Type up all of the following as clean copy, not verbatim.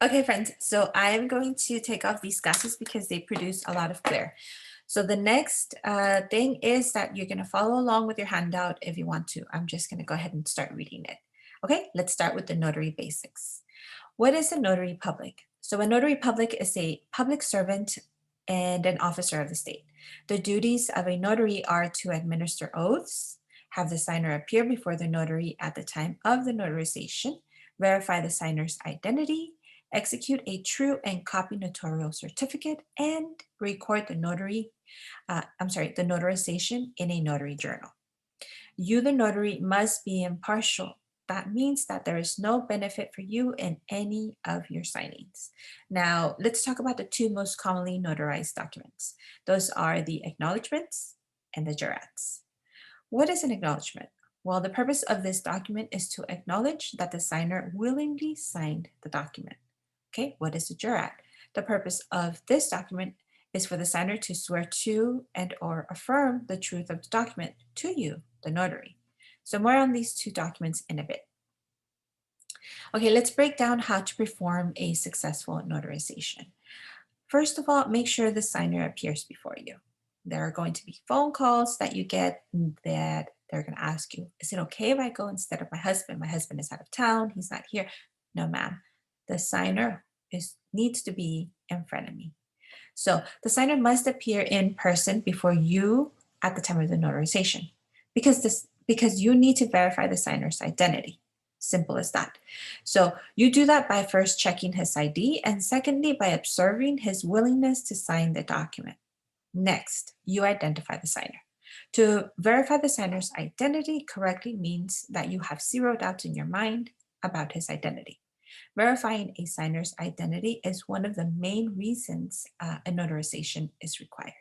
Okay, friends, so I'm going to take off these glasses because they produce a lot of glare. So the next thing is that you're going to follow along with your handout if you want to. I'm just going to go ahead and start reading it. Okay, let's start with the notary basics. What is a notary public? So a notary public is a public servant and an officer of the state. The duties of a notary are to administer oaths, have the signer appear before the notary at the time of the notarization, verify the signer's identity, execute a true and copy notarial certificate, and record the the notarization in a notary journal. You, the notary, must be impartial. That means that there is no benefit for you in any of your signings. Now, let's talk about the two most commonly notarized documents. Those are the acknowledgements and the jurats. What is an acknowledgement? Well, the purpose of this document is to acknowledge that the signer willingly signed the document. Okay, what is a jurat? The purpose of this document is for the signer to swear to and or affirm the truth of the document to you, the notary. So more on these two documents in a bit. Okay, let's break down how to perform a successful notarization. First of all, make sure the signer appears before you. There are going to be phone calls that you get that they're going to ask you, is it okay if I go instead of my husband? My husband is out of town, he's not here. No, ma'am. The signer needs to be in front of me. So the signer must appear in person before you at the time of the notarization because you need to verify the signer's identity. Simple as that. So you do that by first checking his ID and secondly by observing his willingness to sign the document. Next, you identify the signer. To verify the signer's identity correctly means that you have zero doubts in your mind about his identity. Verifying a signer's identity is one of the main reasons a notarization is required.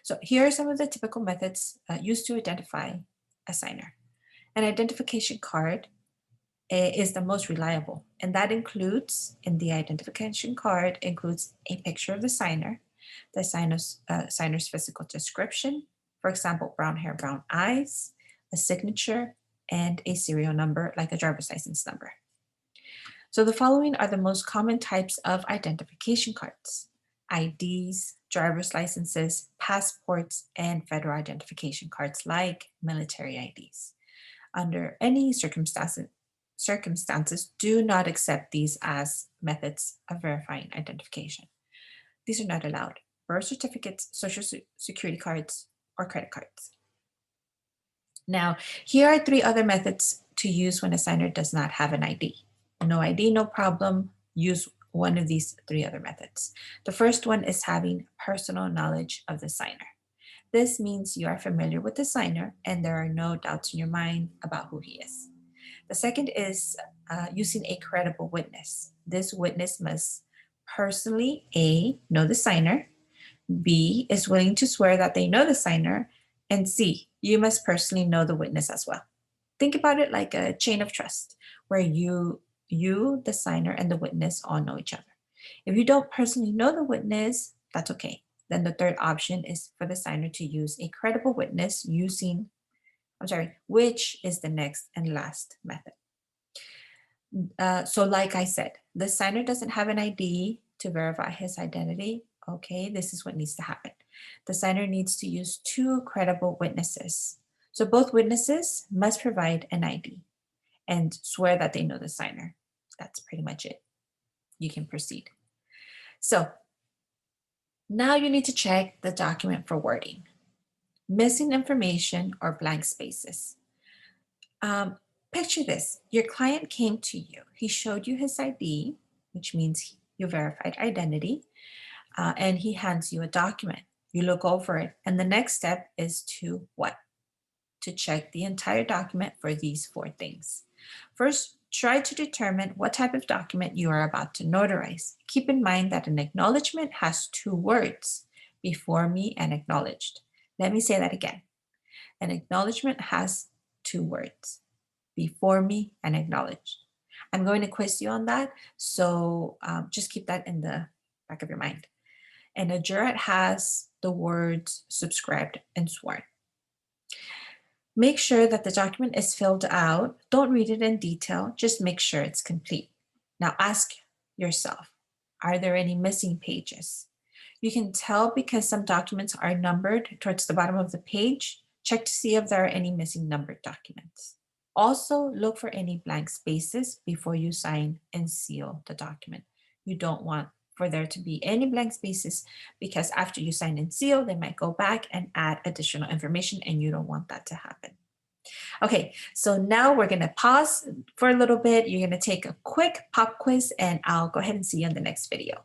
So here are some of the typical methods used to identify a signer. An identification card is the most reliable, and that includes, in the identification card, includes a picture of the signer, the signer's physical description, for example, brown hair, brown eyes, a signature, and a serial number like a driver's license number. So the following are the most common types of identification cards: IDs, driver's licenses, passports, and federal identification cards like military IDs. Under any circumstances, do not accept these as methods of verifying identification. These are not allowed. Birth certificates, social security cards, or credit cards. Now, here are three other methods to use when a signer does not have an ID. No ID, no problem. Use one of these three other methods. The first one is having personal knowledge of the signer. This means you are familiar with the signer and there are no doubts in your mind about who he is. The second is using a credible witness. This witness must personally, A, know the signer, B, is willing to swear that they know the signer, and C, you must personally know the witness as well. Think about it like a chain of trust where you, the signer, and the witness all know each other. If you don't personally know the witness, that's okay. Then the third option is for the signer to use a credible witness which is the next and last method. So like I said, the signer doesn't have an ID to verify his identity. Okay, this is what needs to happen. The signer needs to use two credible witnesses. So both witnesses must provide an ID and swear that they know the signer. That's pretty much it. You can proceed. So now you need to check the document for wording, missing information, or blank spaces. Picture this. Your client came to you. He showed you his ID, which means you verified identity, and he hands you a document. You look over it, and the next step is to what? To check the entire document for these four things. First, try to determine what type of document you are about to notarize. Keep in mind that an acknowledgement has two words, before me and acknowledged. Let me say that again. An acknowledgement has two words, before me and acknowledged. I'm going to quiz you on that, so just keep that in the back of your mind. And a jurat has the words subscribed and sworn. Make sure that the document is filled out. Don't read it in detail, just make sure it's complete. Now ask yourself. Are there any missing pages? You can tell because some documents are numbered towards the bottom of the page. Check to see if there are any missing numbered documents. Also, look for any blank spaces before you sign and seal the document. You don't want for there to be any blank spaces because after you sign and seal, they might go back and add additional information and you don't want that to happen. Okay, so now we're gonna pause for a little bit. You're gonna take a quick pop quiz and I'll go ahead and see you in the next video.